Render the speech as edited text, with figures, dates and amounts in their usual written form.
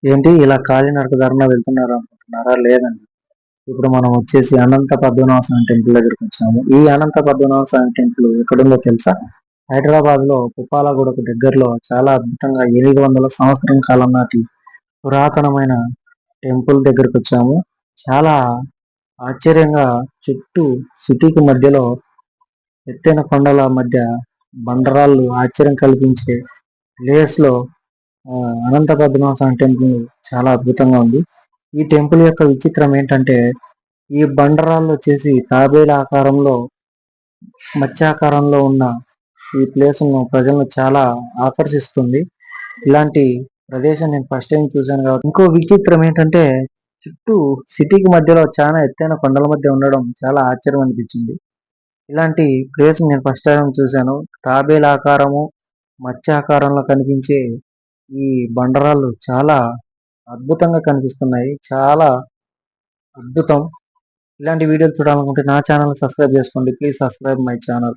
ఏంటి ఇలా కాలినడక దారిన వెళ్తున్నారు అనుకుంటున్నారా? లేదండి. ఇప్పుడు మనం వచ్చేసి అనంత పద్మనాభ స్వామి టెంపుల్ దగ్గరికి వచ్చాము. ఈ అనంత పద్మనాభ స్వామి టెంపుల్ ఎక్కడుందో తెలుసా? హైదరాబాద్ లో పుప్పాలగూడకు దగ్గరలో చాలా అద్భుతంగా 800 సంవత్సరం కాలం నాటి పురాతనమైన టెంపుల్ దగ్గరికి వచ్చాము. చాలా ఆశ్చర్యంగా చుట్టూ సిటీకి మధ్యలో ఎత్తైన కొండల మధ్య బండరాళ్ళు ఆశ్చర్యం కల్పించే ప్లేస్ లో అనంత పద్మనాభ స్వామి టెంపుల్ చాలా అద్భుతంగా ఉంది. ఈ టెంపుల్ యొక్క విచిత్రం ఏంటంటే ఈ బండరాళ్ళు వచ్చేసి తాబేలు ఆకారంలో మత్స్యాకారంలో ఉన్న ఈ ప్లేస్ ను ప్రజలను చాలా ఆకర్షిస్తుంది. ఇలాంటి ప్రదేశం నేను ఫస్ట్ టైం చూశాను కాబట్టి ఇంకో విచిత్రం ఏంటంటే చుట్టూ సిటీకి మధ్యలో చాలా ఎత్తైన కొండల మధ్య ఉండడం చాలా ఆశ్చర్యం అనిపించింది. ఇలాంటి ప్లేస్ నేను ఫస్ట్ టైం చూశాను. తాబేలు ఆకారము మత్స్యాకారంలో కనిపించే ఈ బండరాళ్ళు చాలా అద్భుతంగా కనిపిస్తున్నాయి. చాలా అద్భుతం. ఇలాంటి వీడియోలు చూడాలనుకుంటే నా ఛానల్ సబ్స్క్రైబ్ చేసుకోండి. Please subscribe my channel.